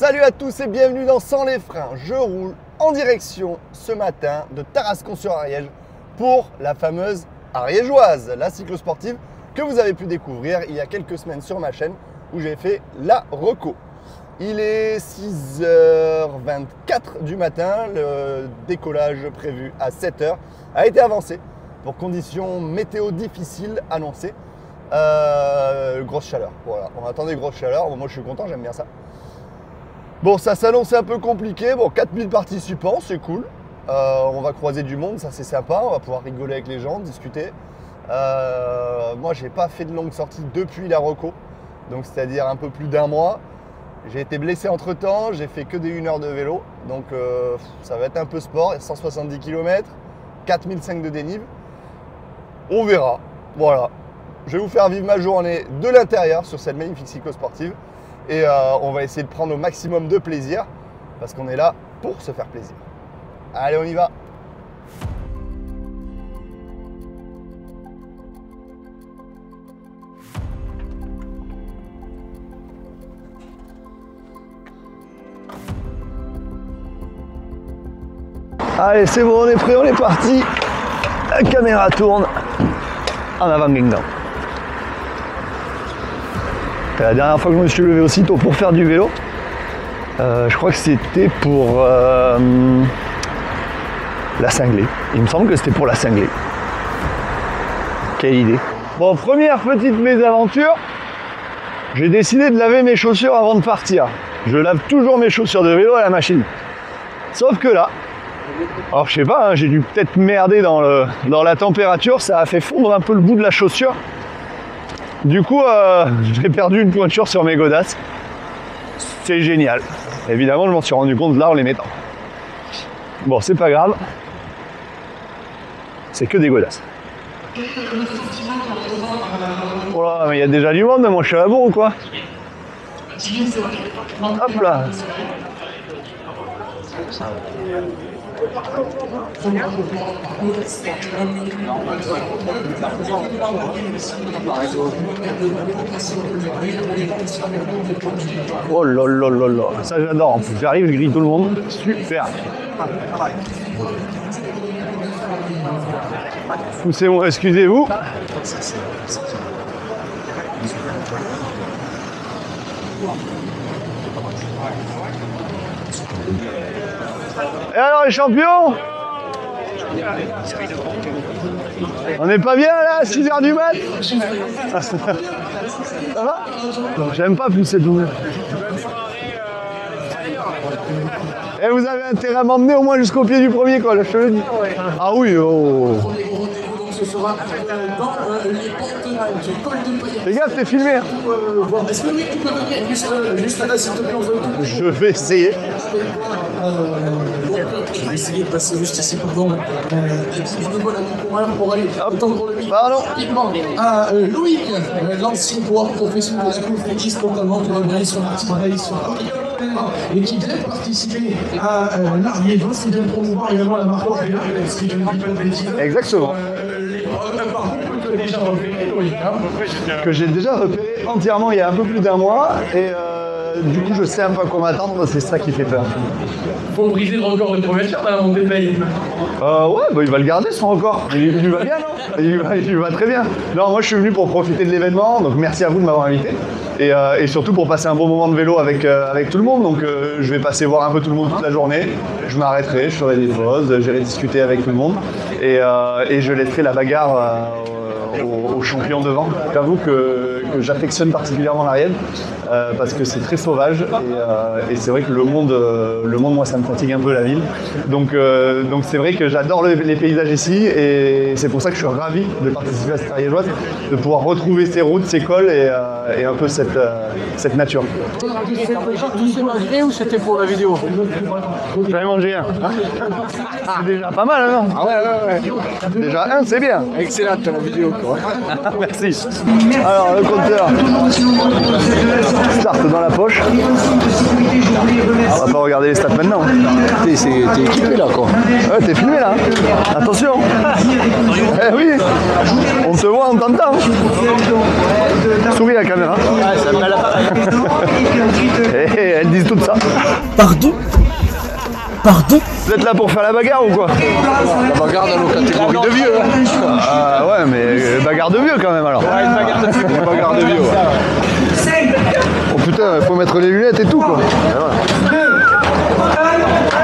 Salut à tous et bienvenue dans Sans les freins. Je roule en direction ce matin de Tarascon-sur-Ariège pour la fameuse ariégeoise, la cyclosportive que vous avez pu découvrir il y a quelques semaines sur ma chaîne où j'ai fait la reco. Il est 6h24 du matin, le décollage prévu à 7h a été avancé pour conditions météo difficiles annoncées. Grosse chaleur, voilà, on attendait grosse chaleur, bon, moi je suis content, j'aime bien ça. Bon, ça s'annonce un peu compliqué, bon 4000 participants, c'est cool, on va croiser du monde, ça c'est sympa, on va pouvoir rigoler avec les gens, discuter. Moi j'ai pas fait de longue sortie depuis la reco, donc c'est-à-dire un peu plus d'un mois. J'ai été blessé entre temps, j'ai fait que des 1 heure de vélo, donc ça va être un peu sport, 170 km, 4005 de dénive, on verra, voilà. Je vais vous faire vivre ma journée de l'intérieur sur cette magnifique cyclosportive et on va essayer de prendre au maximum de plaisir parce qu'on est là pour se faire plaisir. Allez, on y va! Allez, c'est bon, on est prêt, on est parti. La caméra tourne. En avant, gang. C'est la dernière fois que je me suis levé aussitôt pour faire du vélo. Je crois que c'était pour la cinglée. Il me semble que c'était pour la cinglée. Quelle idée. Bon, première petite mésaventure. J'ai décidé de laver mes chaussures avant de partir. Je lave toujours mes chaussures de vélo à la machine. Sauf que là, alors je sais pas, hein, j'ai dû peut-être merder dans la température, ça a fait fondre un peu le bout de la chaussure. Du coup, j'ai perdu une pointure sur mes godasses. C'est génial. Évidemment, je m'en suis rendu compte là en les mettant. Bon, c'est pas grave. C'est que des godasses. Oh là, mais il y a déjà du monde, moi je suis à la bourre ou quoi? Hop là. Oh là là là là, ça j'adore, en plus j'arrive, je grille tout le monde, super. Poussez-moi, excusez-vous. Et alors les champions? On n'est pas bien là à 6h du mat? Ça va? J'aime pas pousser tout le monde. Et vous avez intérêt à m'emmener au moins jusqu'au pied du premier col, je te le dis. Ah oui, oh. Les gars, t'es filmé. Est-ce que oui, tu peux venir juste là, s'il te plaît, je vais essayer. Je vais essayer de passer juste ici pour aller attendre le pardon. À Loïc, l'ancien coureur professionnel de la compétition, notamment qui va briller sur et qui vient participer à l'Ariégeoise, qui vient promouvoir également la marque exactement. Que j'ai déjà repéré entièrement il y a un peu plus d'un mois et du coup je sais un peu à quoi m'attendre, c'est ça qui fait peur. Faut briser le record de première chaire dans mon détail. Ouais, bah, il va le garder son record. Il va bien, non? Il va très bien. Non, moi je suis venu pour profiter de l'événement, donc merci à vous de m'avoir invité. Et surtout pour passer un bon moment de vélo avec tout le monde. Donc je vais passer voir un peu tout le monde toute la journée. Je m'arrêterai, je ferai des pauses, j'irai discuter avec tout le monde. Et je laisserai la bagarre aux champions devant. J'avoue que j'affectionne particulièrement l'Ariège parce que c'est très sauvage et c'est vrai que le monde moi ça me fatigue un peu la ville. Donc c'est vrai que j'adore les paysages ici et c'est pour ça que je suis ravi de participer à cette ariégeoise, de pouvoir retrouver ces routes, ces cols et un peu cette nature. Tu sais manger ou c'était pour la vidéo? J'en ai mangé un. C'est déjà pas mal, hein? Ah ouais. Déjà un, c'est bien. Excellente la vidéo, quoi. Merci. Alors, le compteur start dans la poche. On va pas regarder les stats maintenant. T'es équipé là, quoi. Ouais, t'es filmé là. Attention. Eh oui. On te voit, on t'entend. Souris la caméra. Ouais, ça me met à l'appareil. Elles disent toute ça. Pardon? Pardon? Vous êtes là pour faire la bagarre ou quoi? La bagarre dans nos catégories de vieux. Hein. Ah ouais, mais bagarre de vieux quand même alors. Ouais, une bagarre de vieux. Une bagarre de vieux, ouais. Oh putain, faut mettre les lunettes et tout quoi.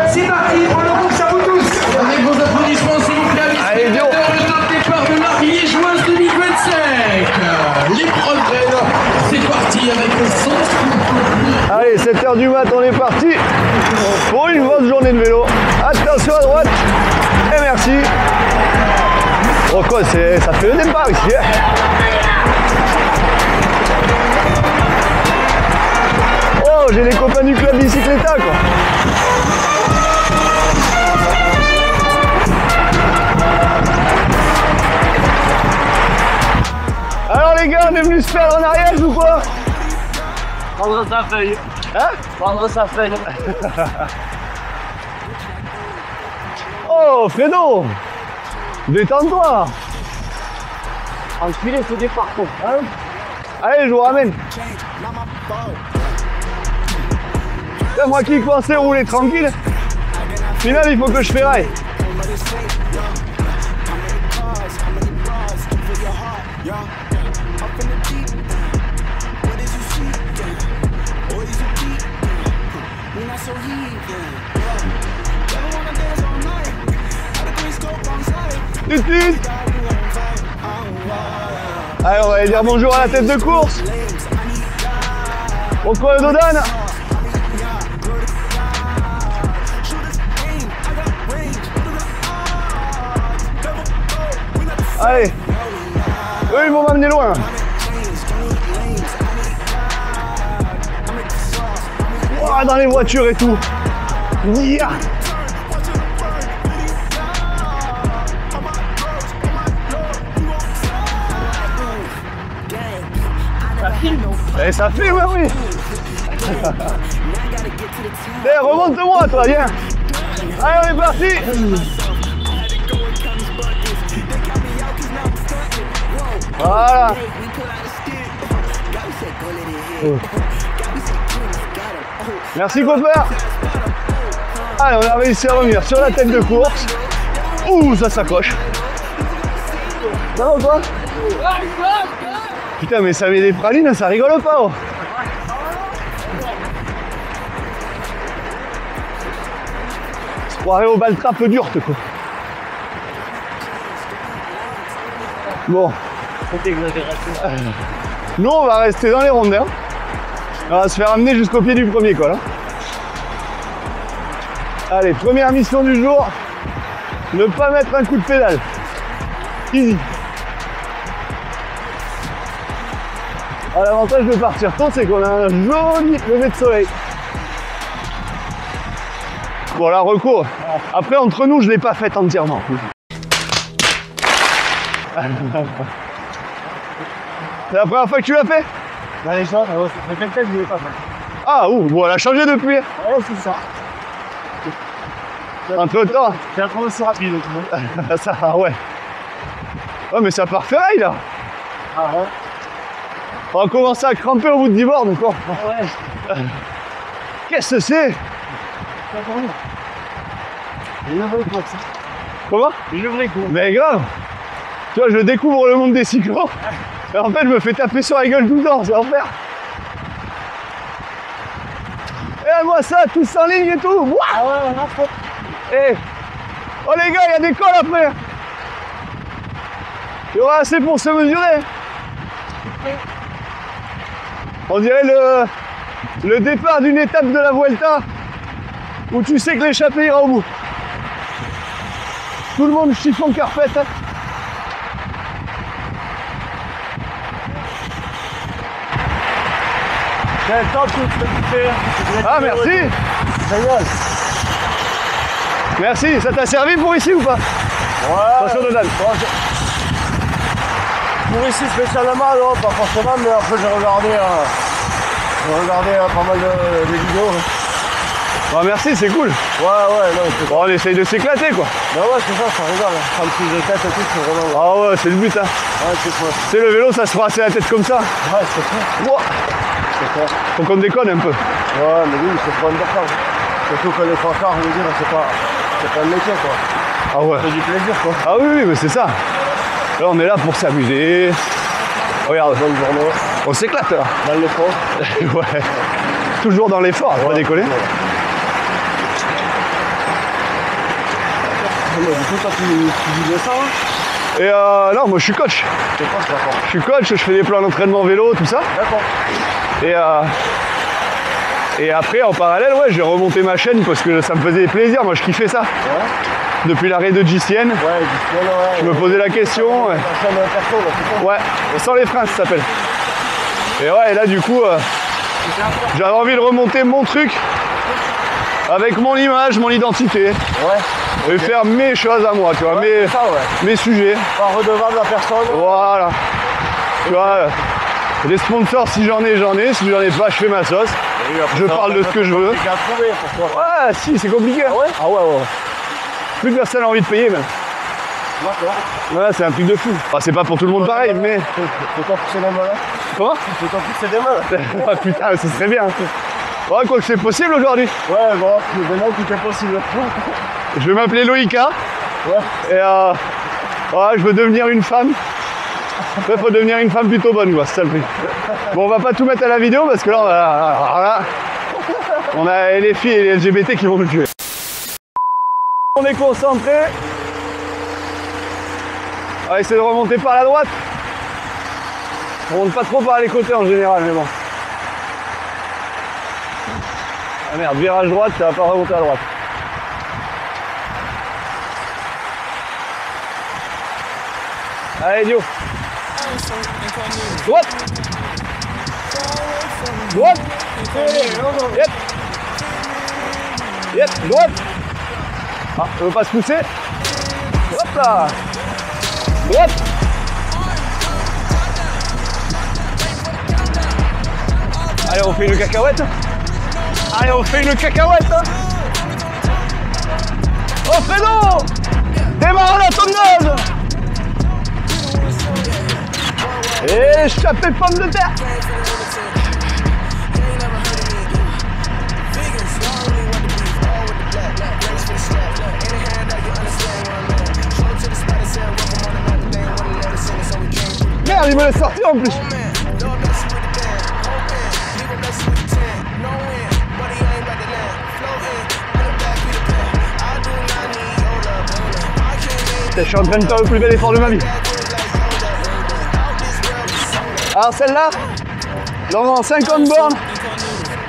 C'est parti, on le groupe, ça vous tous. Avec vos applaudissements, s'il vous plaît, Allez, Dio. le top départ de la Liégeoise 2025. Les progrès, c'est parti avec le sens. Allez, 7h du mat, on est parti pour une grosse journée de vélo. Attention à droite et merci. Oh quoi, ça fait le départ ici. Hein. Oh, j'ai les copains du club Bicycleta quoi. Alors les gars, on est venus se perdre en Ariège ou quoi? Prendre sa feuille. Hein? Prendre sa feuille. Oh Fredo, détends-toi. Enculé ce départ, quoi. Hein? Allez, je vous ramène. C'est moi qui pensais rouler tranquille. Au final, il faut que je ferraille. Allez, on va aller dire bonjour à la tête de course. Pourquoi le Dodan? Allez, eux ils vont m'amener loin. Oh, dans les voitures et tout. Yeah. Et ça filme, oui. Allez, remonte-moi, toi, viens. Allez, on est parti. Voilà. Merci, copain. Allez, on a réussi à revenir sur la tête de course. Ouh, ça s'accroche. Ça va ou quoi? Putain, mais ça met des pralines, ça rigole pas. Oh. Je croirais au baltrape d'Urte, quoi. Bon. Nous, on va rester dans les rondins. On va se faire amener jusqu'au pied du premier col. Hein. Allez, première mission du jour. Ne pas mettre un coup de pédale. Easy. Alors, l'avantage de partir tôt, c'est qu'on a un joli lever de soleil. Bon, là, recours. Après, entre nous, je ne l'ai pas faite entièrement. C'est la première fois que tu l'as fait? Dans les choses, ça fait quelques temps que je l'ai pas fait. Ah, ouh, bon, elle a changé depuis. Ouais, c'est ça. Entre temps. C'est un peu aussi rapide, tout le monde. Ça, ouais. Ouais, mais ça part ferraille, là. Ah ouais? On va commencer à cramper au bout de 10 bornes, quoi. Ah ouais. Qu'est-ce que c'est? Une vraie course. Comment? Une vraie course. Mais grave. Tu vois, je découvre le monde des cyclos. Et en fait, je me fais taper sur la gueule tout le temps, c'est l'enfer. Et moi ça, tous en ligne et tout. Wouah. Ah ouais, on a fait. Eh. Oh les gars, il y a des cols après. Il y aura assez pour se mesurer. On dirait le départ d'une étape de la Vuelta où tu sais que l'échappée ira au bout. Tout le monde chiffon carpette. Hein. C'est le temps que tu fais. Ah merci. Génial. Merci, ça t'a servi pour ici ou pas? Ouais. Attention Dodan. Pour ici spécialement, non, pas forcément, mais après j'ai regardé pas mal de vidéos. Oh, merci, c'est cool. Ouais, non, c'est Bon, on essaye de s'éclater quoi. bah ouais, c'est ça rigole. Prendre prise de tête et tout, c'est vraiment. Ah ouais, c'est le but hein. Ouais, c'est cool. Tu sais, le vélo ça se fera assez la tête comme ça. Ouais, c'est cool. Wow. C'est quoi? Faut qu'on déconne un peu. Ouais, mais oui, c'est pas important. Surtout que les fanfards, je veux dire, c'est pas un métier, quoi. Ah ouais. C'est du plaisir, quoi. Ah oui, oui, mais c'est ça. Là, on est là pour s'amuser. Regarde, Bonne journée. on s'éclate là. Dans le fond. Ouais. Toujours dans l'effort, pas décoller. Ouais. Mais du coup, toi, tu disais ça, hein? Et non, moi je suis coach. C'est pas d'accord. Je suis coach, je fais des plans d'entraînement vélo, tout ça. D'accord. Et après, en parallèle, ouais, j'ai remonté ma chaîne parce que ça me faisait plaisir. Moi, je kiffais ça. Ouais. Depuis l'arrêt de GCN, Ouais, ouais. je me posais la question. Ouais, Ça me perso, là, c'est ça. ouais, sans les freins, ça s'appelle. Et ouais, et là, du coup, j'avais envie de remonter mon truc avec mon image, mon identité. Ouais. Et faire mes choses à moi, tu vois, Ouais, c'est ça, ouais. mes sujets. Pas redevable à personne. Voilà. Tu vois, les sponsors, si j'en ai, j'en ai. Si j'en ai pas, je fais ma sauce. Oui, après, Je ça, parle de ce que je veux. C'est compliqué à trouver pour toi. Ouais, si, c'est compliqué. Ah ouais? Ah ouais, ouais. Plus de personne a envie de payer, même. D'accord. Ouais, c'est un truc de fou. Enfin, c'est pas pour tout le monde pareil, mais... C'est toi pousser les mains, là? Comment? C'est toi pousser des mains, là? Ah putain, ce serait bien. Ouais, quoi que c'est possible aujourd'hui. Ouais, bon, maintenant tout est possible. Je vais m'appeler Loïka. Ouais. Et ouais, je veux devenir une femme. Il faut devenir une femme plutôt bonne, quoi, c'est ça le prix. Bon, on va pas tout mettre à la vidéo parce que là, on a les filles et les LGBT qui vont nous tuer. On est concentré. On va essayer de remonter par la droite. On monte pas trop par les côtés en général, mais bon. Ah merde, virage droite, ça va pas remonter à droite. Allez, Dio. Droite. Droite. Yep. Yep, droite. Ah, on veut pas se pousser. Hop là. Droite. Allez, on fait une cacahuète. Allez, on fait une cacahuète. Oh, Fredo. Démarre la tonneuse. Et échappée pomme de terre. Merde, il me laisse sortir en plus. Je suis en train de faire le plus bel effort de ma vie. Alors celle-là, dans 50 bornes,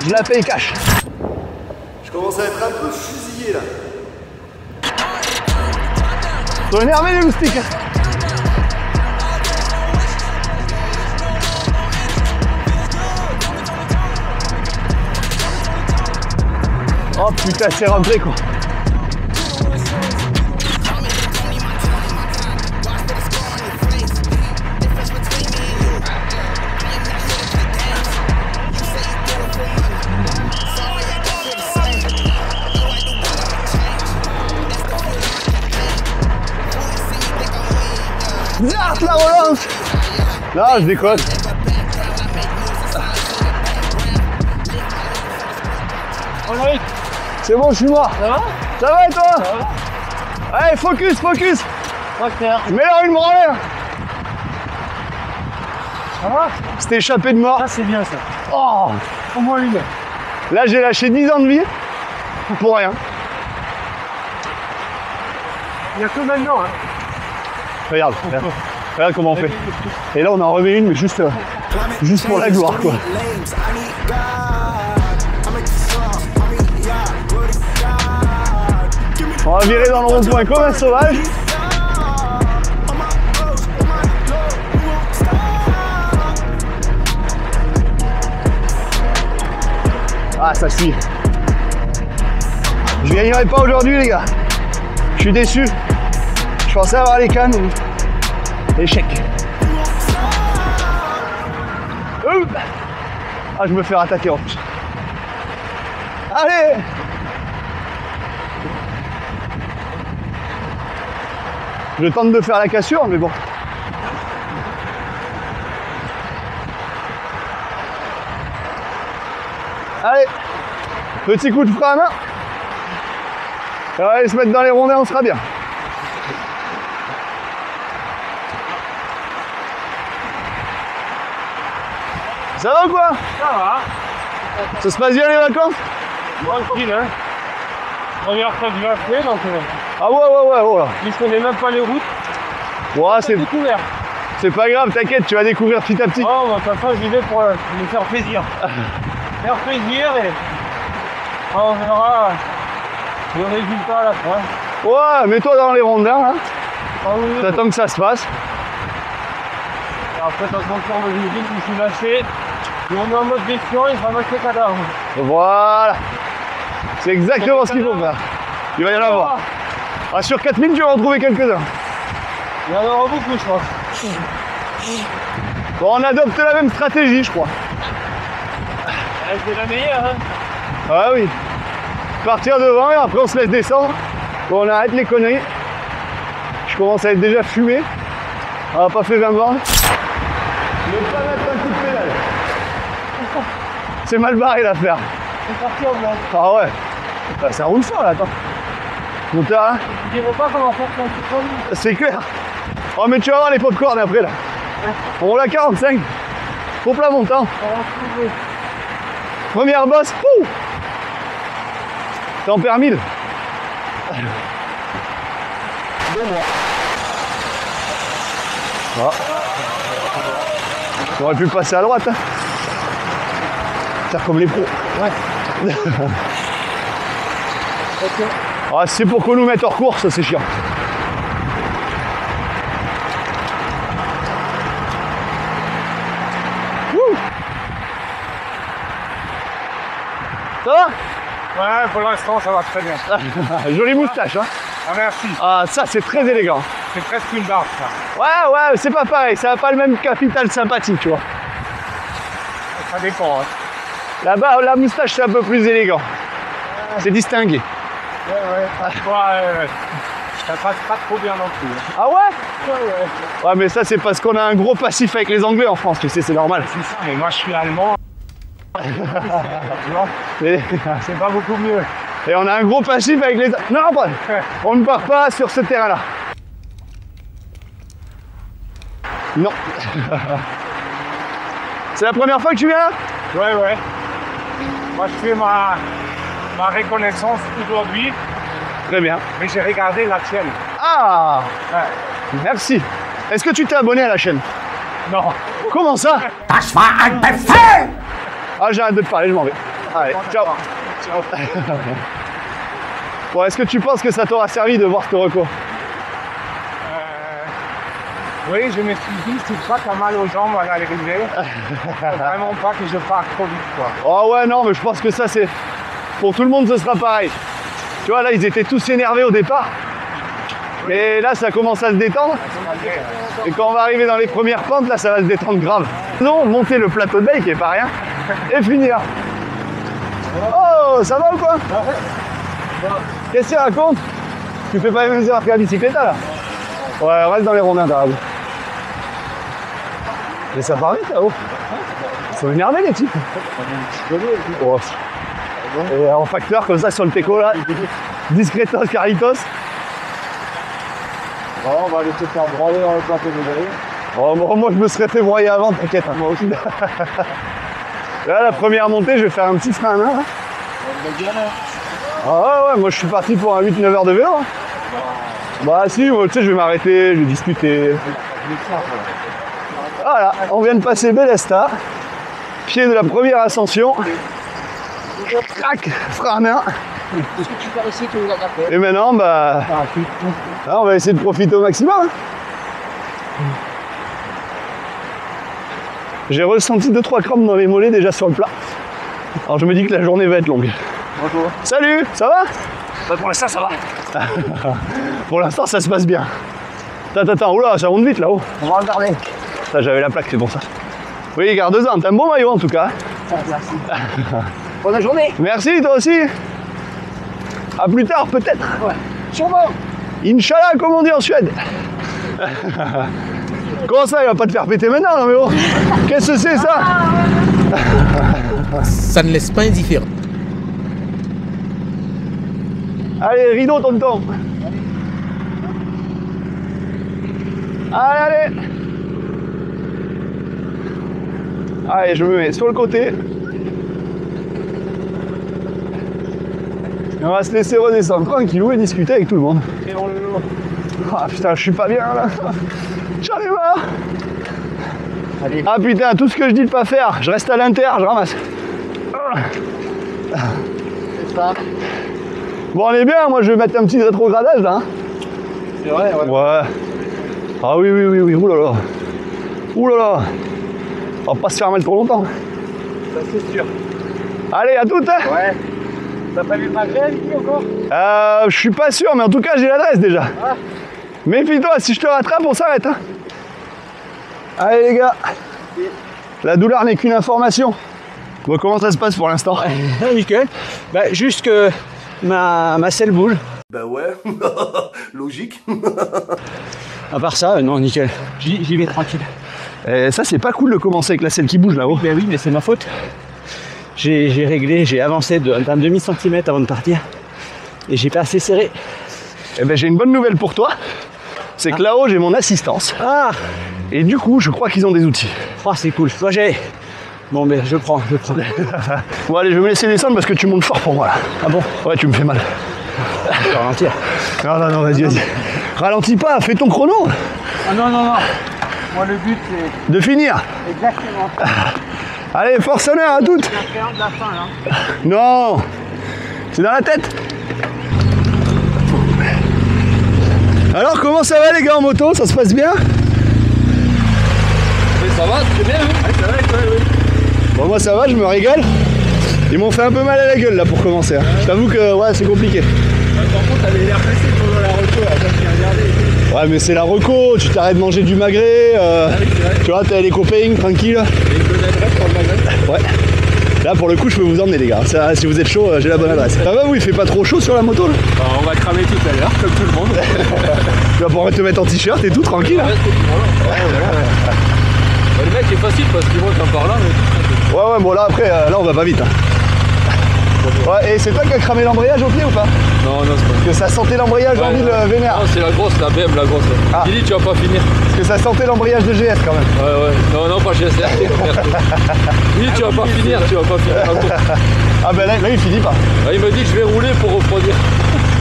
je la paye cash. Je commence à être un peu fusillé là. Ils sont énervés les moustiques. Oh putain, c'est rentré quoi. Zart la relance. Là, je déconne. C'est bon, je suis mort. Ça va? Ça va et toi? Ça va? Allez, focus, focus. Tracteur. Je mets là une branlée. Ça va? C'était échappé de mort. Ah, c'est bien ça. Oh, Au moins une. là, j'ai lâché 10 ans de vie pour rien. Il n'y a que maintenant, hein. Regarde, regarde, regarde comment on fait. Et là, on en remet une, mais juste pour la gloire, quoi. On va virer dans le rond-point comme un sauvage. Ah, ça suit. Je gagnerai pas aujourd'hui, les gars. Je suis déçu. Je pensais avoir les cannes. Échec. Ah, je me fais rattaquer en plus. Allez! Je tente de faire la cassure, mais bon. Petit coup de frein à main. Et on va aller se mettre dans les rondins, on sera bien. Ça va ou quoi? Ça va. Ça se passe bien les vacances? Tranquille, hein. Première fois que je vais donc Ah ouais, voilà. je connais même pas les routes. Ouais, Découvert. c'est pas grave, t'inquiète, tu vas découvrir petit à petit. Oh, bah, de toute façon, j'y vais pour me faire plaisir. Faire plaisir et on verra le résultat à la fin. Ouais, mets-toi dans les rondins, hein. Ah oui, oui. T'attends que ça se passe. Après, quand mon corps me dit que je me suis lâché, et on est en mode défiant, il va mettre le cadavre. Voilà. C'est exactement ce qu'il faut faire. Il va y en avoir. Ah, sur 4000, tu vas en trouver quelques-uns. Il y en aura beaucoup, je pense. Bon, on adopte la même stratégie, je crois. C'est la meilleure, hein. Ah oui. Partir devant et après on se laisse descendre. Bon, on arrête les conneries. Je commence à être déjà fumé. On n'a pas fait 20 bornes. Ne pas mettre un coup de pédale. C'est mal barré l'affaire. C'est parti en blanc. Ah ouais. Bah, ça roule fort là, attends. Montard, hein. Je ne sais pas comment faire quand tu tombes. C'est clair. Oh mais tu vas voir les popcorn après là. On roule à 45. Au plat montant. On va trouver. Première bosse. Pouh. Tempère 1000. Ah. On aurait pu passer à droite. Hein. Faire comme les pros. Ouais. Ok. Ah, c'est pour qu'on nous mette hors course, c'est chiant. Wouh. Ça va? Ouais, pour l'instant, ça va très bien. Jolie moustache, hein? Ah, merci. Ah, ça, c'est très élégant. C'est presque une barbe, ça. Ouais, c'est pas pareil, ça n'a pas le même capital sympathique, tu vois. Ça dépend, hein. Là-bas, la moustache, c'est un peu plus élégant. C'est distingué. Ouais. Ça passe pas trop bien non plus. Hein. Ah ouais? Ouais. Ouais, mais ça, c'est parce qu'on a un gros passif avec les Anglais en France, tu sais, c'est normal. C'est ça, mais moi, je suis allemand. Tu vois, Et, c'est pas beaucoup mieux. et on a un gros passif avec les... Non, pas. On ne part pas sur ce terrain-là. Non. C'est la première fois que tu viens là? Ouais. Moi, je fais ma reconnaissance aujourd'hui, Très bien. mais j'ai regardé la tienne. Ah, Ouais. merci. Est-ce que tu t'es abonné à la chaîne? Non. Comment ça? Ah, j'arrête de te parler, je m'en vais. Allez, ciao. Bon, est-ce que tu penses que ça t'aura servi de voir ce record? Oui, je me suis dit, c'est pas qu'à mal aux jambes à l'arrivée. Vraiment pas que je parte trop vite, quoi. Oh ouais, non, mais je pense que ça, c'est... Pour tout le monde, ce sera pareil. Tu vois, là, ils étaient tous énervés au départ. Mais là, ça commence à se détendre. Et quand on va arriver dans les premières pentes, là, ça va se détendre grave. Non, monter le plateau de Baye, qui est pas rien, et finir. Oh, ça va ou quoi? Qu'est-ce que tu racontes? Tu fais pas les mêmes erreurs que la bicyclette, là? Ouais, reste dans les rondins, t'as raison. Mais ça part vite, là-haut. Ils sont énervés, les types. Oh. Et en facteur, comme ça, sur le teco, là. Discretos, Carlitos. Bon, on va laisser faire broyer dans le plateau de Baye. Oh, moi, je me serais fait broyer avant, t'inquiète. Hein. Moi aussi. Là, la première montée, je vais faire un petit frein à main. Ah ouais, moi, je suis parti pour un 8-9 heures de vélo. Hein. Bah si, moi, tu sais, je vais m'arrêter, je vais discuter. Voilà, on vient de passer Bellesta. Pied de la première ascension. Crac, frein à main. Et maintenant, bah, là, on va essayer de profiter au maximum. Hein. J'ai ressenti 2-3 crampes dans les mollets déjà sur le plat. Alors je me dis que la journée va être longue. Bonjour. Salut, ça va? Bah, pour l'instant, ça va. Pour l'instant, ça se passe bien. Attends, oula, ça monte vite là-haut. On va regarder. Ça, j'avais la plaque, c'est pour ça. Oui, garde-en, t'as un bon maillot en tout cas. Merci. Bonne journée. Merci, toi aussi. À plus tard, peut-être. Ouais. Sûrement. Inch'Allah, comme on dit en Suède. Comment ça, il va pas te faire péter maintenant, non mais oh. Qu'est-ce que c'est ça? Ça ne laisse pas indifférent. Allez, rideau, tonton. Allez, allez. Allez, je me mets sur le côté. Et on va se laisser redescendre tranquillou et discuter avec tout le monde. Ah putain, je suis pas bien là. J'en ai marre. Allez. Ah putain, tout ce que je dis de pas faire, je reste à l'inter, je ramasse. C'est ça. Bon, on est bien, moi je vais mettre un petit rétrogradage là. Hein. C'est vrai, ouais. Ouais. Ah oui, oui, oui, oui, oulala. Oulala. On va pas se faire mal trop longtemps. Ça c'est sûr. Allez, à toutes. Hein. Ouais. T'as pas vu le maghreb ici encore? Je suis pas sûr, mais en tout cas j'ai l'adresse déjà. Ah. Méfie-toi, si je te rattrape, on s'arrête. Hein. Allez les gars. La douleur n'est qu'une information. Bon, comment ça se passe pour l'instant? Nickel. Bah, juste que ma selle bouge. Bah ouais, logique. À part ça, non, nickel. J'y vais tranquille. Et ça, c'est pas cool de commencer avec la selle qui bouge là-haut. Ben oui, mais c'est ma faute. J'ai réglé, j'ai avancé d'un demi-centimètre avant de partir. Et j'ai pas assez serré. Eh ben, j'ai une bonne nouvelle pour toi. C'est que là-haut, j'ai mon assistance. Ah! Et du coup, je crois qu'ils ont des outils. Oh, c'est cool. Moi, j'ai... Bon, ben, je prends. Bon, allez, je vais me laisser descendre parce que tu montes fort pour moi là. Ah bon? Ouais, tu me fais mal. Je vais ralentir. Non, non, non, vas-y, vas-y. Ralentis pas, fais ton chrono. Ah non, non, non. Moi, le but, c'est De finir. exactement ça. Allez, force honneur à toutes. C'est la de la fin, là. Non. C'est dans la tête. Alors, comment ça va les gars en moto? Ça se passe bien? Mais ça va, c'est bien, hein? Ça va, oui. Bon, moi ça va, je me régale. Ils m'ont fait un peu mal à la gueule là pour commencer. Hein. Je t'avoue que ouais, c'est compliqué. Par contre, t'avais l'air pressé pendant la reco, là, quand j'ai regardé. Ouais, mais c'est la reco, tu t'arrêtes de manger du magret. Tu vois, t'as les copains, tranquille. Et une bonne adresse pour le magasin. Ouais. Là pour le coup, je peux vous emmener les gars. Ça, si vous êtes chaud, j'ai la bonne adresse. Ça va, vous, il fait pas trop chaud sur la moto là? On va cramer tout à l'heure, comme tout le monde. Tu vas pouvoir te mettre en t-shirt et tout, tranquille. Hein. Le mec est facile parce qu'il monte un par là. Mais... Ouais, ouais, bon là après, là on va pas vite. Hein. Ouais, et c'est toi qui as cramé l'embrayage au pied ou pas? Non, non, c'est pas. Parce que ça sentait l'embrayage en ville vénère. Non, c'est la grosse, la BM, la grosse. Ah. Il dit tu vas pas finir. Parce que ça sentait l'embrayage de GS quand même. Ouais, ouais. Non, non, pas GSR. Il dit tu vas pas finir, tu vas pas finir. Ah bah là il finit pas. Ah, il me dit que je vais rouler pour refroidir.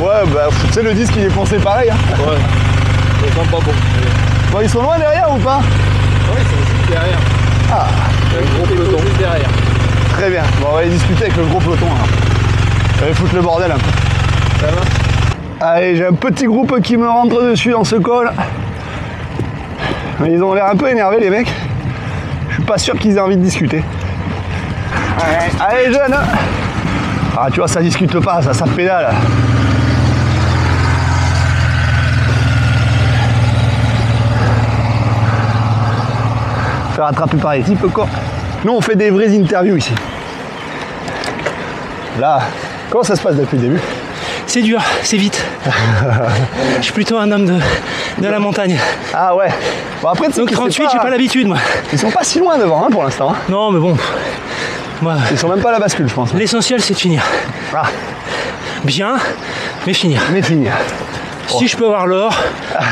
Ouais, bah tu sais, le disque il est foncé pareil. Hein. Ouais. Ça sent pas bon. Bon, ils sont loin derrière ou pas? Ouais, ils sont juste derrière. Ah, Il y a un gros peloton juste derrière. très bien. Bon, on va aller discuter avec le gros peloton. On va foutre le bordel un peu. Ça va? Allez, j'ai un petit groupe qui me rentre dessus dans ce col. Mais ils ont l'air un peu énervés les mecs. Je suis pas sûr qu'ils aient envie de discuter. Allez jeune. Ah tu vois, ça discute pas, ça pédale. Faire attraper par les types quoi. Nous on fait des vraies interviews ici. Là, comment ça se passe depuis le début? C'est dur, c'est vite. Je suis plutôt un homme de la montagne. Ah ouais. Bon après, donc 38, j'ai pas l'habitude moi. Ils sont pas si loin devant hein, pour l'instant. Hein. Non mais bon. Moi, ils sont même pas à la bascule je pense. L'essentiel c'est de finir. Ah. Bien, mais finir. Mais finir. Si je peux avoir l'or,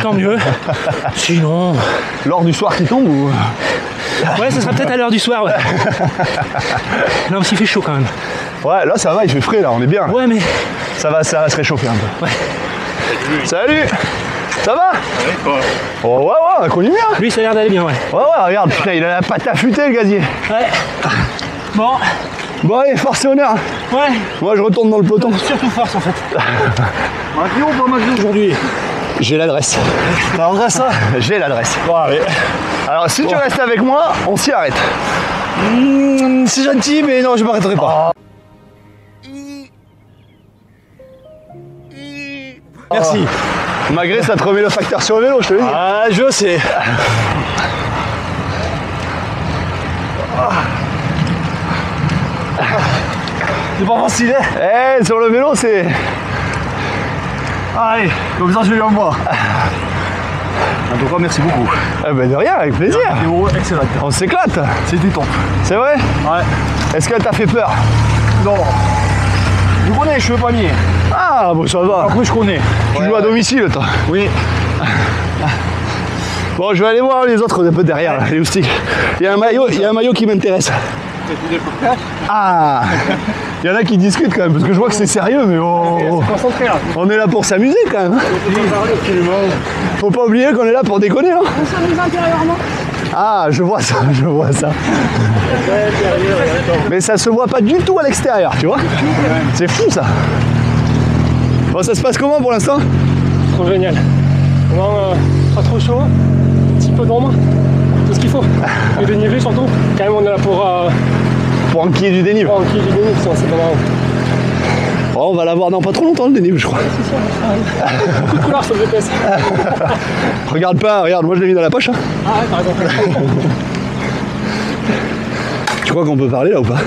tant mieux. Sinon. L'or du soir qui tombe ou. Ouais, ça sera peut-être à l'heure du soir, ouais. Non, mais il fait chaud quand même. Ouais, là ça va, il fait frais là, on est bien. Ouais, mais. Ça va se réchauffer un peu. Ouais. Salut. Ça va? Ouais, quoi. Oh, ouais, ouais, on a connu bien. Lui, ça a l'air d'aller bien, ouais. Ouais, ouais, regarde, putain, il a la patte affûtée le gazier. Ouais. Bon. Bon, allez, force et honneur. Ouais. Moi, je retourne dans le peloton. Surtout force en fait. Magri ou pas Magri aujourd'hui? J'ai l'adresse. T'as l'adresse ça? J'ai l'adresse. Bon, allez. Alors, si tu restes avec moi, on s'y arrête. C'est gentil, mais non, je m'arrêterai pas. Merci. Malgré ça te remet le facteur sur le vélo, je te le dis. Ah, je sais. C'est pas facile, hein? Eh, sur le vélo, c'est. Allez, comme ça, je vais en boire. En tout cas, merci beaucoup. Eh ben de rien, avec plaisir. Excellent. On s'éclate. C'était top. C'est vrai? Ouais. Est-ce qu'elle t'a fait peur? Non. Vous connaissez, je veux pas nier. Ah, bon, ça va. Après, je connais. Tu joues à domicile, toi? Oui. Bon, je vais aller voir les autres un peu derrière, là, les loustiques. Il y a un maillot qui m'intéresse. Ah, il y en a qui discutent quand même, parce que je vois que c'est sérieux, mais Concentré là. on est là pour s'amuser quand même. Faut pas oublier qu'on est là pour déconner. Hein. On s'amuse intérieurement. Ah, je vois ça, je vois ça. Mais ça se voit pas du tout à l'extérieur, tu vois. C'est fou ça. Bon, ça se passe comment pour l'instant? Trop génial. Pas trop chaud, un petit peu d'ombre, tout ce qu'il faut. Et dénivelé surtout. Quand même, on est là pour enquiller du dénivelé. Pour enquiller du dénivelé, c'est pas marrant. Oh, on va l'avoir dans pas trop longtemps le dénivelé, je crois. Beaucoup de couleurs sur le GPS. Regarde pas, regarde, moi je l'ai mis dans la poche. Hein. Ah ouais, t'as raison. Tu crois qu'on peut parler là ou pas?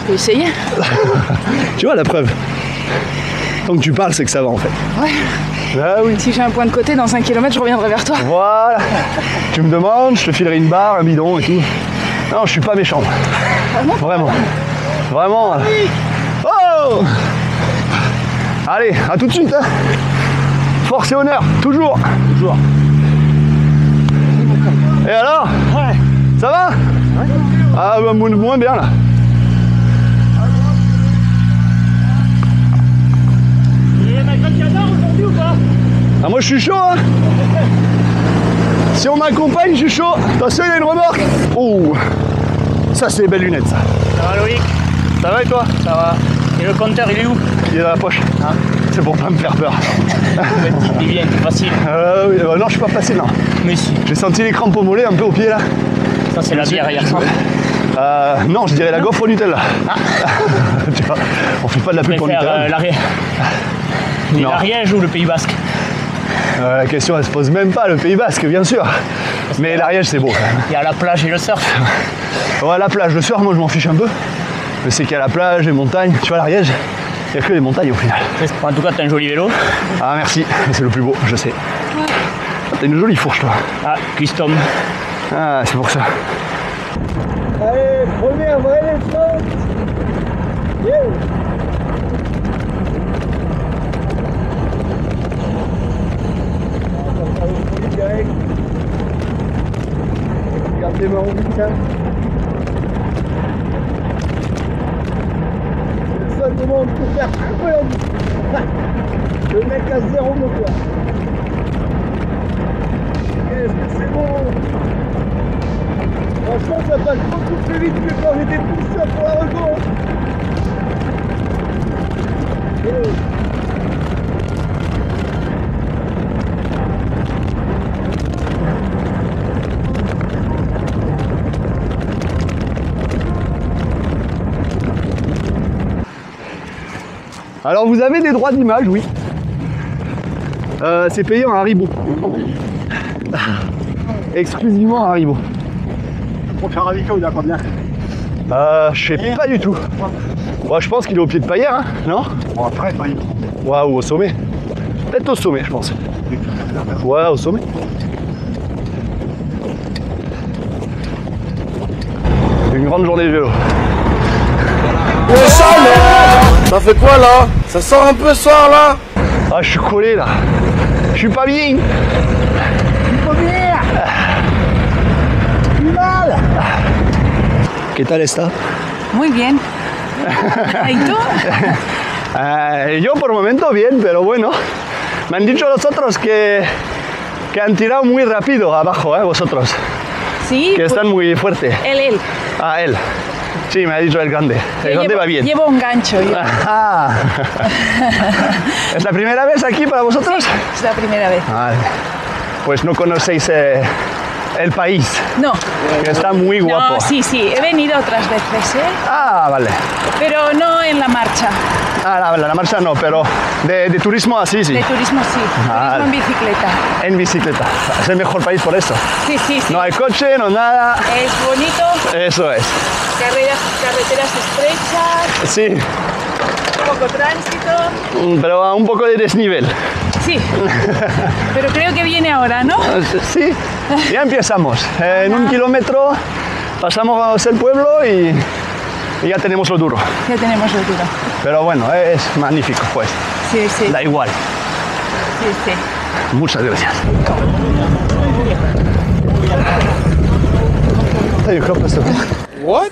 On peut essayer. Tu vois la preuve. Tant que tu parles, c'est que ça va en fait. Ouais. Ah oui. Si j'ai un point de côté, dans 5 km, je reviendrai vers toi. Voilà. Tu me demandes, je te filerai une barre, un bidon et tout. Non, je suis pas méchant. Vraiment. Vraiment. Oh! Allez, à tout de suite. Hein. Force et honneur, toujours. Toujours. Et alors? Ouais. Ça va? Ouais. Ah, bah, moins bien là. Aujourd'hui ou pas? Ah, moi je suis chaud hein. Si on m'accompagne, je suis chaud. Attention, il y a une remorque. Oh, ça c'est des belles lunettes ça. Ça va Loïc? Ça va et toi? Ça va. Et le compteur il est où? Il est dans la poche. Ah. C'est pour pas me faire peur. Il est bien, c'est facile. Oui, non, je suis pas facile non. Mais si. J'ai senti les crampes au mollet un peu au pied là. Ça c'est la bière hier soir. Non, je dirais la gaufre au Nutella. Ah. Tu vois, on fait pas de la pub pour Nutella. L'Ariège ou le Pays Basque? La question elle se pose même pas, le Pays Basque bien sûr. Mais l'Ariège c'est beau quand même. Il y a la plage et le surf. Ouais, la plage, le surf moi je m'en fiche un peu. Mais c'est qu'il y a la plage, les montagnes. Tu vois l'Ariège, il n'y a que les montagnes au final. En tout cas t'as un joli vélo. Ah merci, c'est le plus beau, je sais. T'as une jolie fourche toi. Ah, custom. Ah, c'est pour ça. Allez, première vraie descente. Regardez ma roue, tiens. C'est le seul moment où tu peux faire couper la vie. Le mec a 0 moteur. Qu'est-ce que c'est bon. Franchement, ça passe beaucoup plus vite que quand j'étais tout seul pour la reco. Alors vous avez des droits d'image, oui. C'est payé en Haribo. Exclusivement en Haribo. Pour faire un week-end, il a combien? Je sais pas du tout. Bon, je pense qu'il est au pied de Paillère, hein, non? Bon, après, pas Waouh, au sommet. Peut-être au sommet, je pense. Ouais, au sommet. Une grande journée de vélo. Ça fait quoi là? Ça sort un peu soir là? Ah, je suis collé là. Je suis pas bien. ¿Qué tal está? Muy bien. ¿Y tú? Yo por el momento bien, pero bueno. Me han dicho los otros que han tirado muy rápido abajo, vosotros. Sí. Que están muy fuertes. Él. Ah, él. Sí, me ha dicho el grande. El grande va bien. Llevo un gancho. Ah. ¿Es la primera vez aquí para vosotros? Sí, es la primera vez. Vale. Pues no conocéis el país. No. Que está muy guapo. No, sí, he venido otras veces, ¿eh? Ah, vale. Pero no en la marcha. Ah, la marcha no, pero de turismo así, sí. De turismo sí. Vale. Turismo en bicicleta. En bicicleta. Es el mejor país por eso. Sí. No hay coche, no nada. Es bonito. Eso es. Carreteras estrechas. Sí. Poco tránsito. Pero a un poco de desnivel. Sí. Pero creo que viene ahora, ¿no? Sí. Ya empezamos. En 1 kilómetro pasamos el pueblo y Y ya tenemos lo duro. Ya tenemos lo duro. Pero bueno, es magnífico, pues. Sí, sí. Da igual. Sí, sí. Muchas gracias. Hey, je crois pas ça. What?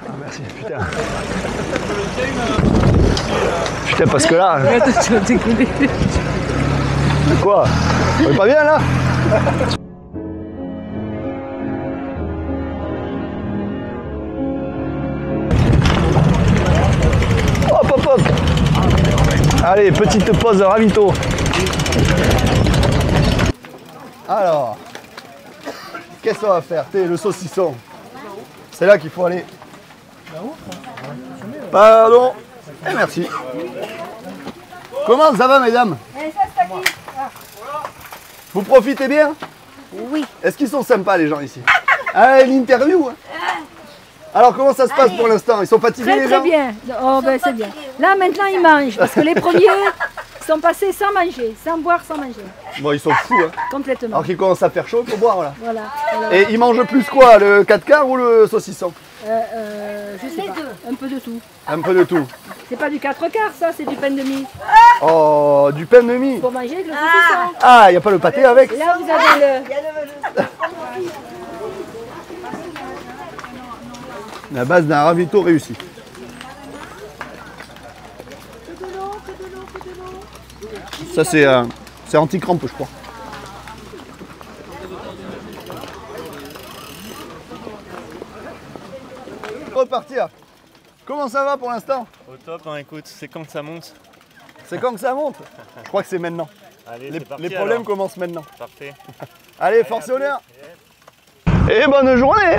Ah, merci, putain. Putain, parce que là. Tu vas t'écouler. Quoi? On est pas bien là? Hop hop hop! Allez, petite pause ravito. Alors, qu'est-ce qu'on va faire? Le saucisson. C'est là qu'il faut aller. Pardon. Et merci. Comment ça va, mesdames? Vous profitez bien? Oui. Est-ce qu'ils sont sympas, les gens ici? Ah, l'interview. Alors, comment ça se passe pour l'instant? Ils sont fatigués, les gens? Très bien. Oh, ben c'est bien. Là, maintenant, ils mangent. Parce que les premiers sont passés sans manger, sans boire, sans manger. Bon, ils sont fous, hein. Complètement. Alors qu'ils commencent à faire chaud pour boire, là. Voilà. Et ils mangent plus quoi? Le 4 quarts ou le saucisson? Je sais pas. Un peu de tout. Un peu de tout. C'est pas du 4 quarts, ça, c'est du pain de mie. Oh, du pain de mie. Pour manger avec le saucisson. Ah, il n'y a pas le pâté avec? Là, vous avez le... La base d'un ravito réussi. Ça, c'est anti-crampe, je crois. Repartir. Comment ça va pour l'instant? Au top, hein, écoute, c'est quand que ça monte? C'est quand que ça monte? Je crois que c'est maintenant. Allez, Les, c'est parti, les problèmes alors. commencent maintenant. Parfait. Allez, force et honneur. Et bonne journée.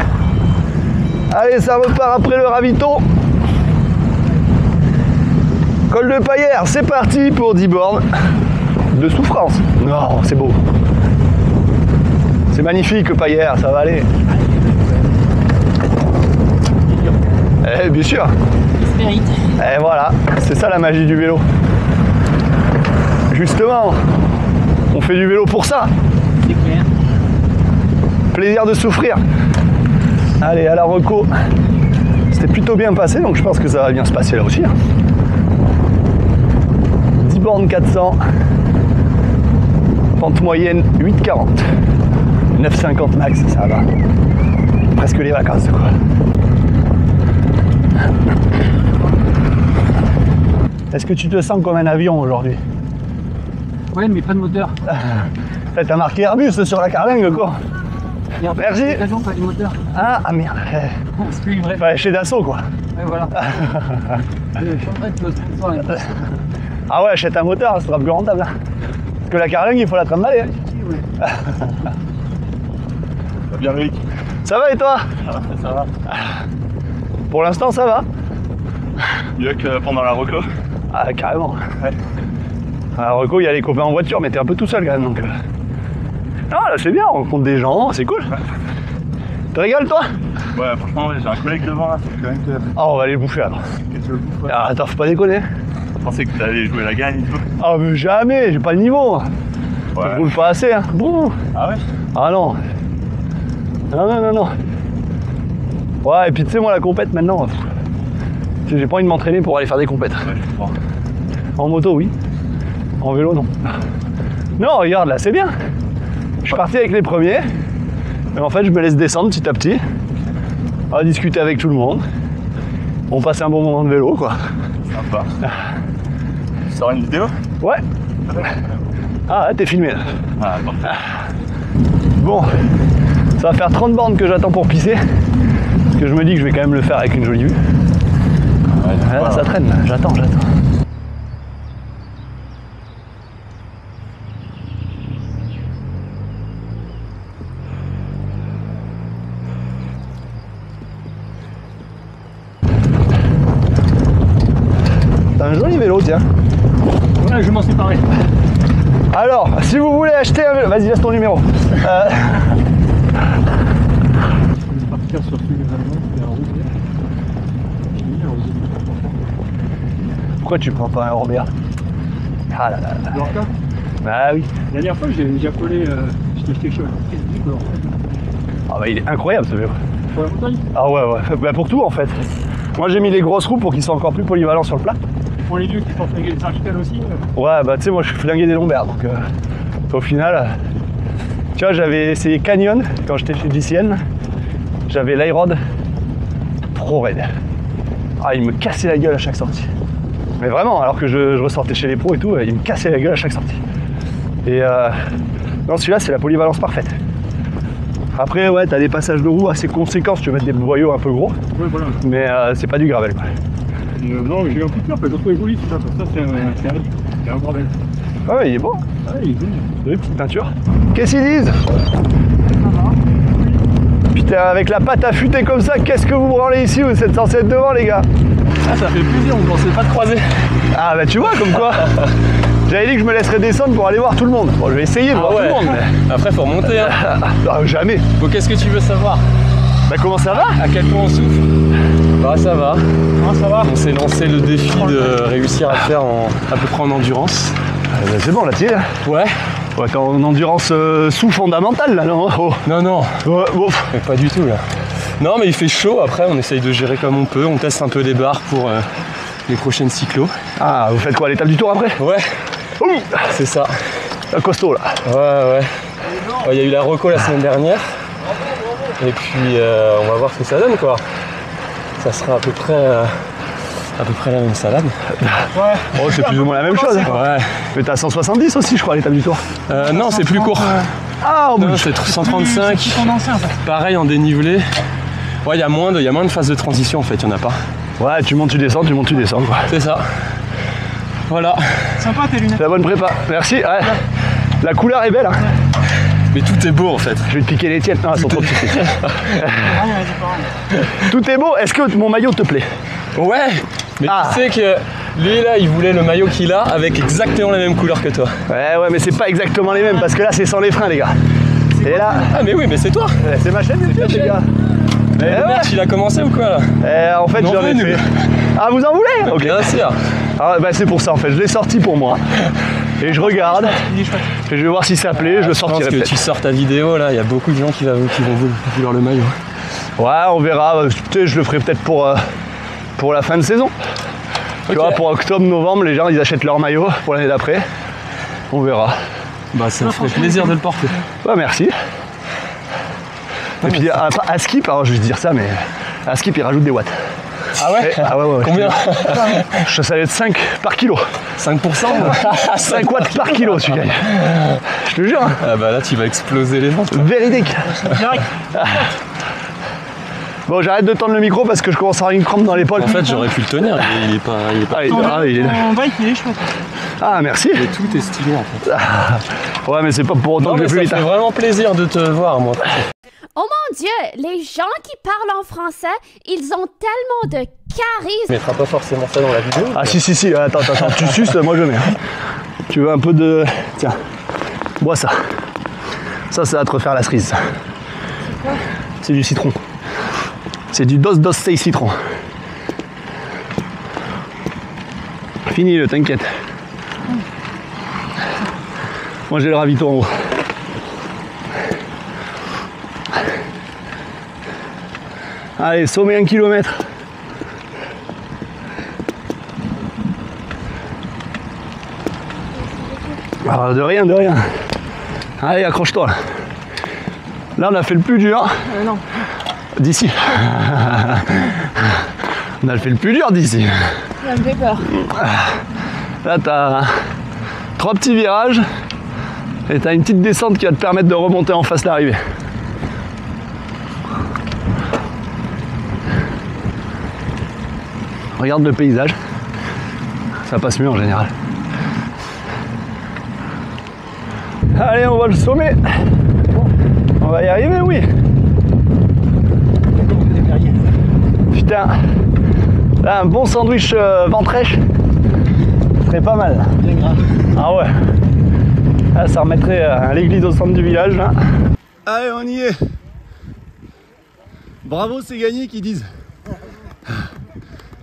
Allez, ça repart après le ravito. Col de Paillère, c'est parti pour 10 bornes de souffrance. Non, c'est beau. C'est magnifique, Paillère, ça va aller. Eh, bien sûr. Et voilà, c'est ça la magie du vélo. Justement, on fait du vélo pour ça. C'est clair. Plaisir de souffrir. Allez, à la reco. C'était plutôt bien passé, donc je pense que ça va bien se passer là aussi. 10 bornes 400. Pente moyenne 8,40. 9,50 max, ça va. Presque les vacances, quoi. Est-ce que tu te sens comme un avion aujourd'hui? Ouais, mais pas de moteur. T'as marqué Airbus sur la carlingue, quoi. Merci. Pas du moteur. Ah merde. C'est plus vrai. Enfin, chez Dassault, quoi. Ouais, voilà. Je suis en train de te sponsor. Ah ouais, achète un moteur, ça sera plus rentable. Parce que la carlingue, il faut la trimballer. Ça va bien, Rick? Ça va et toi? Ça va. Pour l'instant, ça va. Mieux que pendant la reco? Ah, carrément. Ouais. À la reco, il y a les copains en voiture, mais t'es un peu tout seul quand même. Donc... Ah, là, c'est bien, on rencontre des gens, c'est cool. Ouais. Tu rigoles, toi? Ouais, franchement, ouais, j'ai un collègue devant là, c'est quand même que... Ah, on va aller le bouffer alors. Qu'est-ce que tu veux bouffer? Ah, attends, faut pas déconner. Je pensais que t'allais jouer la gagne et tout. Ah, mais jamais, j'ai pas le niveau. Ouais. Je roule pas assez, hein. Bon. Ah ouais? Ah non. Non. Ouais, et puis tu sais, moi, la compète maintenant, j'ai pas envie de m'entraîner pour aller faire des compètes. Ouais, je comprends. En moto, oui. En vélo, non. Non, regarde, là, c'est bien. Je suis parti avec les premiers. Et en fait, je me laisse descendre petit à petit. On va discuter avec tout le monde. On passe un bon moment de vélo, quoi. Sympa. Tu sors une vidéo? Ouais. Ah, t'es filmé, là. Ah, parfait. Bon. Ça va faire 30 bornes que j'attends pour pisser. Parce que je me dis que je vais quand même le faire avec une jolie vue. Ouais, Là, ça traîne, là. J'attends. T'as un joli vélo, tiens. Ouais, je vais m'en séparer. Alors, si vous voulez acheter un vélo, vas-y, laisse ton numéro. On va partir sur celui de Valmont, c'est un rouge. Pourquoi tu prends pas un Robert? Ah là là là. Lorca? Ah oui. La dernière fois, j'ai appelé, j'étais acheté chez Ah bah il est incroyable ce vélo. Pour la montagne? Ah ouais. Bah pour tout en fait. Moi j'ai mis les grosses roues pour qu'ils soient encore plus polyvalents sur le plat. Pour les vieux qui sont flingués les archipels aussi. Ouais, bah tu sais, moi je suis flingué des lombaires, donc au final, tu vois, j'avais essayé Canyon quand j'étais chez GCN, j'avais l'I-Rod Pro Raid. Ah, il me cassait la gueule à chaque sortie. Mais vraiment, alors que je ressortais chez les pros et tout, il me cassait la gueule à chaque sortie. Et non, celui-là, c'est la polyvalence parfaite. Après, ouais, t'as des passages de roue assez conséquents si tu veux mettre des boyaux un peu gros. Ouais, voilà. Mais c'est pas du gravel, quoi. Non, j'ai eu un coup de cœur, parce que je trouvais joli, tout ça. Ça, c'est un gravel. Ah ouais, il est beau. Ah, il est joli. Des petites teintures. Qu'est-ce qu'ils disent? Putain, avec la pâte affûtée comme ça, qu'est-ce que vous branlez ici? Vous êtes censés être devant, les gars. Ah, ça fait plaisir, on pensait pas te croiser. Ah bah tu vois, comme quoi. J'avais dit que je me laisserais descendre pour aller voir tout le monde. Bon, je vais essayer de voir tout le monde. Mais... Après, faut remonter. Hein. Non, jamais. Bon, qu'est-ce que tu veux savoir? Bah comment ça va? À quel point on souffle? Bah ça va. Ah, ça va. On s'est lancé le défi de réussir à faire à peu près en endurance. Bah, c'est bon là, tu sais. Ouais. Ouais, t'es en endurance sous-fondamentale là, non? Oh. Non, non. Ouais, bon. Mais pas du tout là. Non, mais il fait chaud. Après, on essaye de gérer comme on peut. On teste un peu les barres pour les prochaines cyclos. Ah, vous faites quoi, l'étape du tour après? Ouais. C'est ça. Costaud là. Ouais. Il y a eu la reco la semaine dernière. Et puis on va voir ce que ça donne quoi. Ça sera à peu près la même salade. Ouais. Oh, c'est plus ou moins la même chose. Ouais. Mais t'as 170 aussi, je crois, à l'étape du tour. Non, c'est plus court. Ah, non, c'est 135. Pareil en dénivelé. Ouais, il y a moins de phases de transition en fait, il n'y en a pas. Ouais, tu montes, tu descends, tu montes, tu descends quoi. C'est ça. Voilà. Sympa tes lunettes. C'est la bonne prépa. Merci. Ouais. La couleur est belle. Hein. Mais tout est beau en fait. Je vais te piquer les tiennes. Non, elles sont trop petites. Tout est beau. Est-ce que mon maillot te plaît? Ouais. Mais tu sais que lui là, il voulait le maillot qu'il a avec exactement la même couleur que toi. Ouais, mais c'est pas exactement les mêmes parce que là c'est sans les freins les gars. Et là. Ah mais oui, mais c'est toi. C'est ma chaîne YouTube les gars. Mais le mec, il a commencé ou quoi là? En fait, j'en ai fait. Ah, vous en voulez? Ok. Bien sûr. Ah, bah c'est pour ça en fait. Je l'ai sorti pour moi. Et je regarde. Et je vais voir si ça plaît. Je le sortirai. Je pense que tu sors ta vidéo là. Il y a beaucoup de gens qui vont vouloir le maillot. Ouais, on verra. Peut-être je le ferai peut-être pour la fin de saison. Tu vois, pour octobre, novembre, les gens ils achètent leur maillot pour l'année d'après. On verra. Bah ça me ferait plaisir de le porter. Ouais, merci. Et puis à Skip, alors je vais te dire ça, mais à Skip il rajoute des watts. Ah ouais? Ah ouais. Combien? Ça va être 5 par kilo. 5%? 5 watts par kilo tu gagnes. Je te jure. Ah bah là tu vas exploser les ventes. Véridique. Bon, j'arrête de tendre le micro parce que je commence à avoir une crampe dans l'épaule. En fait j'aurais pu le tenir, il est pas... Ton bike il est chouette. Ah merci. Et tout est stylé en fait. Ouais mais c'est pas pour autant que je vais plus vite. Ça fait vraiment plaisir de te voir moi. Oh mon Dieu, les gens qui parlent en français, ils ont tellement de charisme. Tu mettras pas forcément ça dans la vidéo. Ah si, attends, tu suces, moi je mets. Tu veux un peu de... Tiens, bois ça. Ça va te refaire la cerise. C'est quoi? C'est du citron. C'est du dos stay citron. Fini, t'inquiète. Moi j'ai le ravito en haut. Allez, sommet 1 km. Alors, de rien. Allez, accroche-toi. Là, on a fait le plus dur. Non. D'ici. On a fait le plus dur d'ici. Ça me fait peur. Là, t'as 3 petits virages et t'as une petite descente qui va te permettre de remonter en face l'arrivée. Regarde le paysage, ça passe mieux en général. Allez, on va le sommet. On va y arriver, oui. Putain, là un bon sandwich ventrèche, ce serait pas mal. Ah ouais. Là, ça remettrait l'église au centre du village. Là. Allez, on y est. Bravo, c'est gagné qu'ils disent.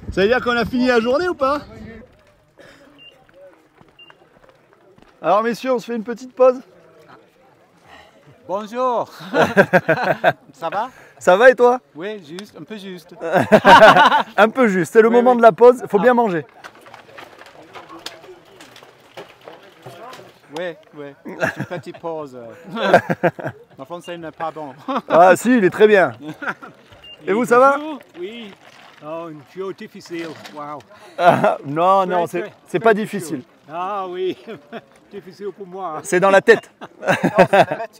Ça veut dire qu'on a fini la journée ou pas? Alors messieurs, on se fait une petite pause. Bonjour. Ça va? Ça va et toi? Ouais, juste, un peu juste. Un peu juste, c'est le moment de la pause, il faut bien manger. Ouais, une petite pause. Mon français n'est pas bon. Ah si, il est très bien. Et vous, ça va? Oui. Oh, une tuyau difficile. Waouh. Non, non, c'est pas difficile. Ah oui, difficile pour moi. C'est dans la tête.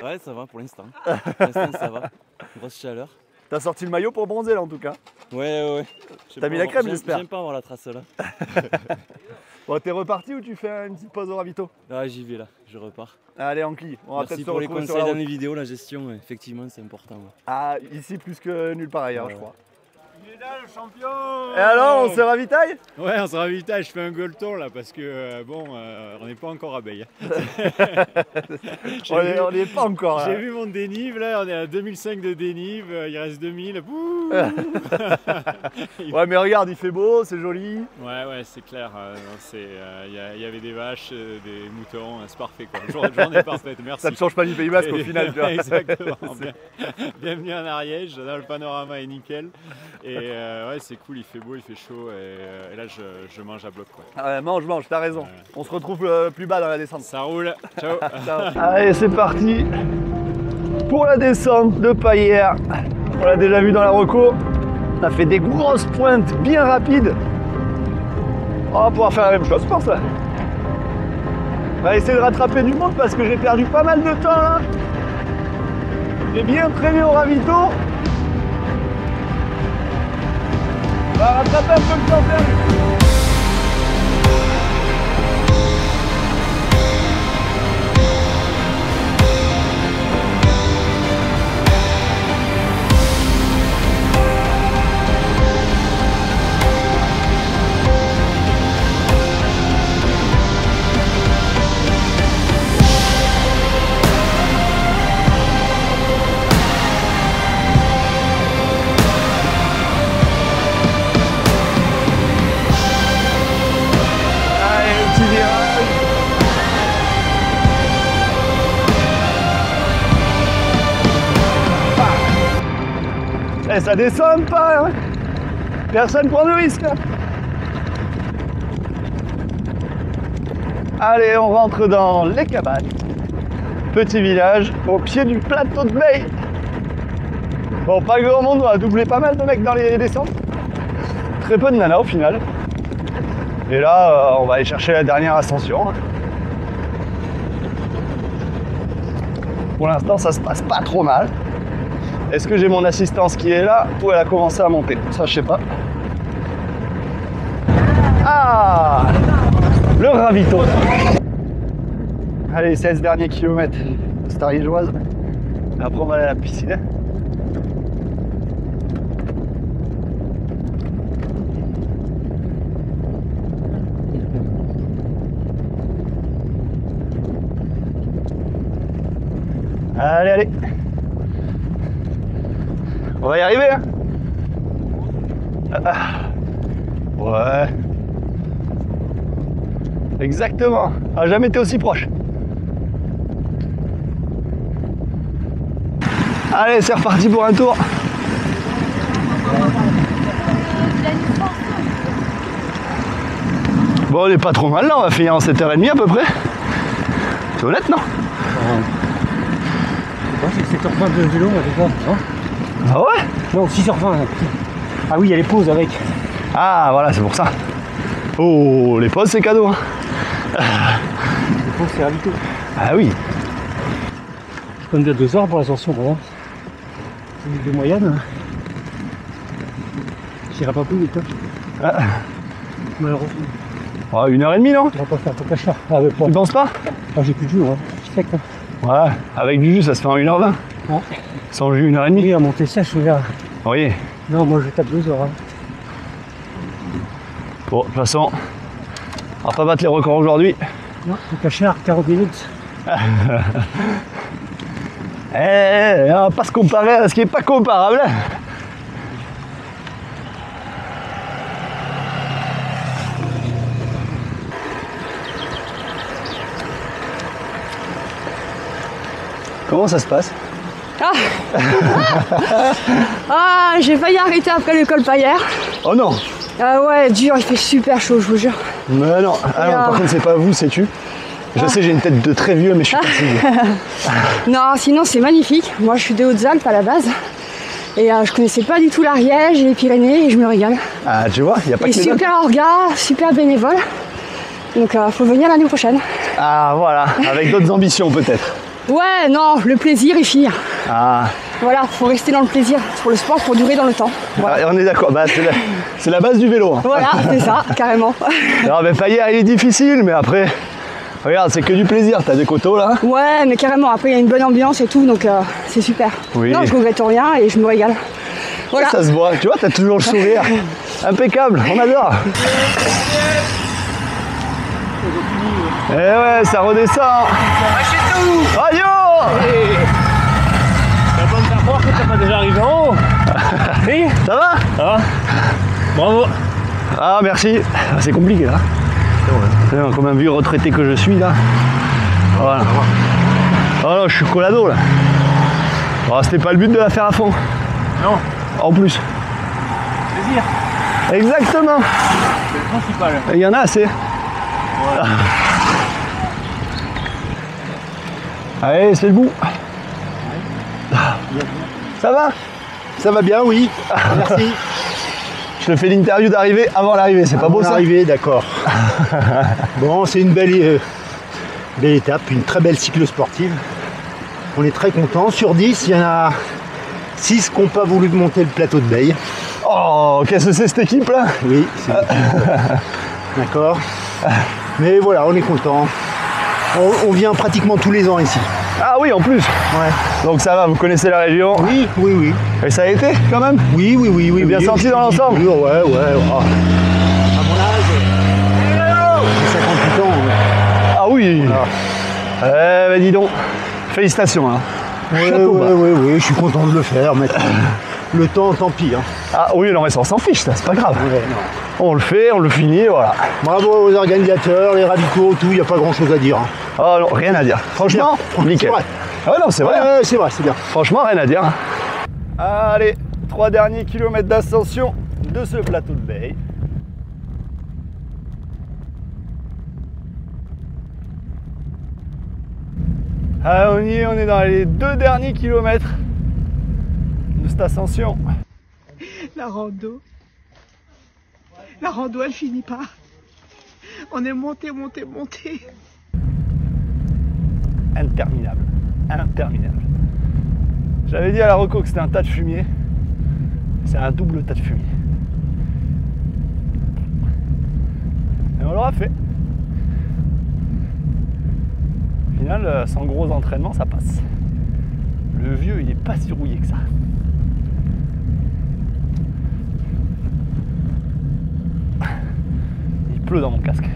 Ouais, ça va pour l'instant. Pour l'instant, ça va. Grosse chaleur. T'as sorti le maillot pour bronzer là en tout cas. Ouais. T'as mis la crème, j'espère. J'aime pas avoir la trace là. Bon, t'es reparti ou tu fais une petite pause au ravito? Ah, j'y vais là, je repars. Allez, Anki, on va peut-être se pour les retrouver conseils sur la dans route. les vidéos, la gestion, effectivement, c'est important. Ouais. Ah, ici plus que nulle part ailleurs, je crois. Le champion. Et alors, on se ravitaille? Ouais, on se ravitaille, je fais un goal tour là parce que on n'est pas encore à Beille. On n'y est pas encore. J'ai vu mon dénive là, on est à 2005 de dénive, il reste 2000. Ouais, mais regarde, il fait beau, c'est joli. Ouais, c'est clair. Il y avait des vaches, des moutons, c'est parfait quoi. Journée parfaite, merci. Ça ne change pas du Pays Basque au final, tu vois. Exactement. Bienvenue en Ariège, là, le panorama est nickel. Et ouais, c'est cool, il fait beau, il fait chaud. Et là, je mange à bloc quoi. Mange, t'as raison. On se retrouve plus bas dans la descente. Ça roule. Ciao. Allez, c'est parti pour la descente de Paillères. On l'a déjà vu dans la reco. On a fait des grosses pointes bien rapides. On va pouvoir faire la même chose, je pense là. On va essayer de rattraper du monde parce que j'ai perdu pas mal de temps là. J'ai bien traîné au ravito. On va rattraper un peu le temps perdu. Et ça descend pas, hein. Personne prend de risque. Hein. Allez, on rentre dans les cabanes. Petit village au pied du plateau de Beille. Bon, pas grand monde, on a doublé pas mal de mecs dans les descentes. Très peu de nanas au final. Et là, on va aller chercher la dernière ascension. Pour l'instant, ça se passe pas trop mal. Est-ce que j'ai mon assistance qui est là ou elle a commencé à monter? Ça, je sais pas. Ah, le ravito. Allez, 16 derniers kilomètres de Starigeoise. Après, on va aller à la piscine. Allez. On va y arriver, hein. Ouais. Exactement. On n'a jamais été aussi proche. Allez, c'est reparti pour un tour. Bon, on n'est pas trop mal là, on va finir en 7h30 à peu près. C'est honnête, non? C'est 7h20 de vélo, déjà, non? Ah ouais? Non, 6h20. Ah oui, il y a les pauses avec. Ah voilà, c'est pour ça. Oh, les pauses, c'est cadeau. Hein. Les pauses, c'est ravito. Ah oui. Je peux me dire 2 heures pour l'ascension, bon. C'est de moyenne. J'irai pas plus vite. Hein. Ah. Malheureusement. Ouais, 1h30, non? On va pas faire tout cacher. Ah, ouais, tu penses pas? Ah, j'ai plus de jus, hein. Je sec, hein. Ouais, avec du jus, ça se fait en 1h20. Ouais. Sans jus, 1h30. Oui, à monter sèche, je verrai. Oui. Non, moi je tape 2 heures. Hein. Bon, de toute façon, on va pas battre les records aujourd'hui. Non, le cachard, 40 minutes. On va pas se comparer à ce qui est pas comparable. Comment ça se passe? Ah, j'ai failli arrêter après le col Paillère. Oh non. Ah ouais, dur, il fait super chaud, je vous jure. Mais non, par contre c'est pas vous, c'est tu. Je sais, j'ai une tête de très vieux, mais je suis pas si vieux. Non, sinon c'est magnifique. Moi je suis des Hautes-Alpes à la base. Et je connaissais pas du tout l'Ariège et les Pyrénées et je me régale. Ah tu vois, il n'y a pas et que les super orga, super bénévole. Donc faut venir l'année prochaine. Ah voilà, avec d'autres ambitions peut-être. Ouais, non, le plaisir et finir. Ah. Voilà, faut rester dans le plaisir pour le sport, pour durer dans le temps. Voilà. Ah, on est d'accord, bah, c'est la base du vélo. Hein. Voilà, c'est ça, carrément. Alors mais Paillère il est difficile, mais après, regarde, c'est que du plaisir, t'as des coteaux là. Ouais, mais carrément, après il y a une bonne ambiance et tout, donc c'est super. Oui. Non, je regrette rien et je me régale. Voilà. Ça se voit, tu vois, t'as toujours le sourire. Impeccable, on adore. Eh ouais, ça redescend. Radio. Tu vas pas me faire croire que t'es pas déjà arrivé en haut. Si. Ça va? Ah. Bravo. Ah merci. C'est compliqué là. Comme un vieux retraité que je suis là. Voilà. Oh là, je suis collado là. Oh, c'était pas le but de la faire à fond. Non. En plus. Plaisir. Exactement. C'est le principal. Il y en a assez. Ouais. Allez, c'est le bout. Ça va? Ça va bien, oui. Merci. Je te fais l'interview d'arrivée avant l'arrivée, c'est pas beau ça? L'arrivée, d'accord. Bon, c'est une belle étape, une très belle cyclo-sportive. On est très contents. Sur 10, il y en a 6 qui n'ont pas voulu monter le plateau de Beille. Oh, qu'est-ce que c'est cette équipe là? Oui, c'est d'accord. Mais voilà, on est contents. On vient pratiquement tous les ans ici. Ah oui, en plus. Ouais. Donc ça va, vous connaissez la région? Oui, oui, oui. Et ça a été quand même? Oui, oui, oui, oui. Bien senti dans l'ensemble? Ouais, ouais. Oh. À mon âge, j'ai 58 ans. Ah oui. Voilà. Eh ben dis donc, félicitations. Hein. Oui, je suis content de le faire maintenant. Le temps, tant pis. Hein. Ah oui, non mais ça on s'en fiche, ça, c'est pas grave. Ouais, on le fait, on le finit, voilà. Bravo aux organisateurs, les radicaux, tout, il n'y a pas grand chose à dire. Hein. Oh non, rien à dire. Franchement, nickel. Vrai. Ah ouais, non, c'est vrai. Ouais, c'est vrai, c'est bien. Franchement, rien à dire. Allez, 3 derniers kilomètres d'ascension de ce plateau de Beille. Ah, on y est, on est dans les 2 derniers kilomètres de cette ascension. La rando, elle finit pas. On est monté. Interminable. J'avais dit à la reco que c'était un tas de fumier. C'est un double tas de fumier. Et on l'aura fait. Au final, sans gros entraînement, ça passe. Le vieux, il est pas si rouillé que ça. Il pleut dans mon casque.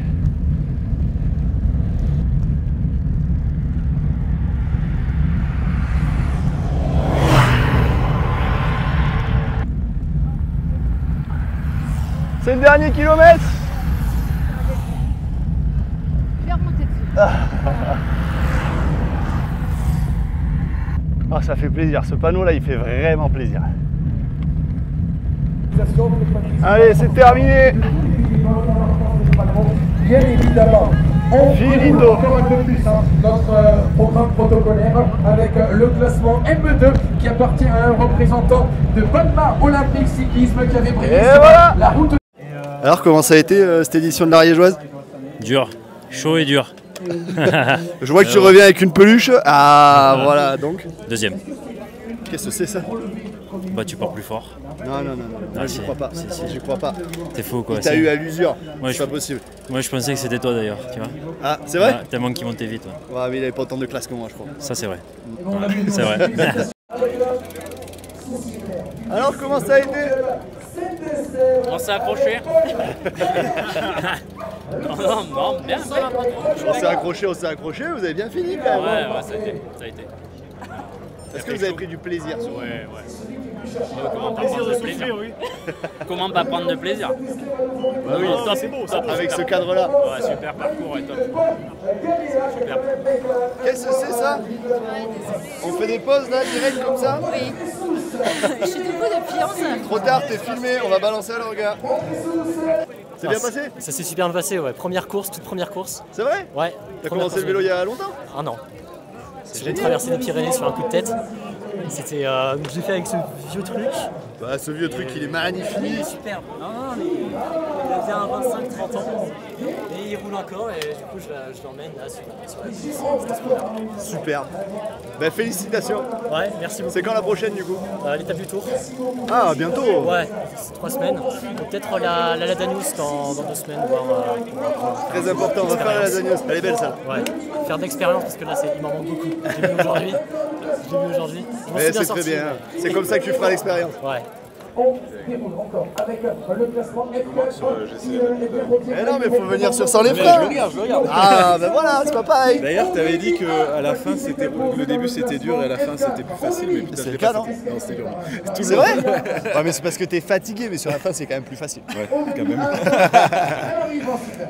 C'est le dernier kilomètre. Je vais remonter dessus. Oh, ça fait plaisir. Ce panneau là, il fait vraiment plaisir. Allez, c'est terminé. Bien évidemment, on Finito. encore un peu plus notre programme protocolaire avec le classement M2 qui appartient à un représentant de Balma Olympique Cyclisme qui avait brillé sur voilà la route. Alors, comment ça a été cette édition de l'Ariégeoise? Dur, chaud et dur. Je vois que tu reviens avec une peluche. Ah, voilà, donc. Deuxième. Qu'est-ce que c'est ça? Bah, tu pars plus fort. Non, j'y crois pas. J'y crois pas. T'es faux quoi. T'as eu à l'usure. Ouais, c'est pas possible. Moi, je pensais que c'était toi d'ailleurs, tu vois. Ah, c'est vrai? Ouais, tellement qu'il montait vite. Ouais, mais il avait pas autant de classe que moi, je crois. Ça, c'est vrai. Ouais, c'est vrai. Alors, comment ça a été? On s'est accroché. non, bien, ça va pas trop. On s'est accroché, vous avez bien fini quand même. Ouais, ça a été. Est-ce que vous avez pris du plaisir? Ouais. Comment pas prendre de plaisir, oui. Comment pas prendre de plaisir? Bah oui, top, c'est beau, top, avec super. ce cadre-là. Ouais, super parcours et top. Super. Qu'est-ce que c'est ça? On fait des pauses là, direct comme ça? Oui. Je suis debout depuis 11 heures. Trop tard, t'es filmé, on va balancer à le regard. C'est bien passé? Ça s'est super bien passé, ouais. Première course, toute première course. C'est vrai? Ouais. T'as commencé le vélo il y a longtemps? Un an. J'ai traversé les Pyrénées sur un coup de tête. C'était, j'ai fait avec ce vieux truc. Bah, ce vieux truc, il est magnifique. Il est superbe. Non, mais il a bien 25-30 ans. Et il roule encore et du coup je l'emmène là sur la piste. Superbe. Bah, félicitations. Ouais, merci beaucoup. C'est quand la prochaine du coup? L'étape du Tour. Ah, bientôt. Ouais, c'est 3 semaines. Peut-être la Ladanius dans 2 semaines. Très important, on va faire la Ladanius. Elle est belle ça. Ouais, faire de l'expérience parce que là il m'en manque beaucoup. J'ai vu aujourd'hui. C'est très bien. C'est comme ça que tu feras l'expérience. Ouais. On déroule encore avec le classement Mais non, mais faut venir sur sans les freins. Je le regarde. Ah, ben voilà, c'est pas pareil. D'ailleurs, t'avais dit qu'à la fin, le début c'était dur et à la fin c'était plus facile. Mais putain, c'est le cas, non? Non, c'était dur. C'est vrai? Ouais, mais c'est parce que t'es fatigué, mais sur la fin, c'est quand même plus facile. Ouais, quand même.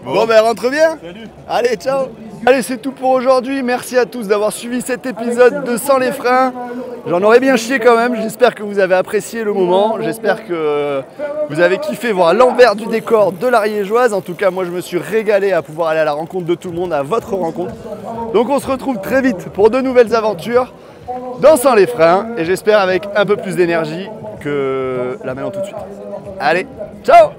Bon, ben rentre bien. Salut. Allez, ciao. Allez, c'est tout pour aujourd'hui. Merci à tous d'avoir suivi cet épisode de Sans les freins. J'en aurais bien chié quand même. J'espère que vous avez apprécié le moment. J'espère que vous avez kiffé voir l'envers du décor de l'Ariégeoise. En tout cas, moi, je me suis régalé à pouvoir aller à la rencontre de tout le monde, à votre rencontre. Donc, on se retrouve très vite pour de nouvelles aventures dans Sans les freins. Et j'espère avec un peu plus d'énergie que là maintenant tout de suite. Allez, ciao!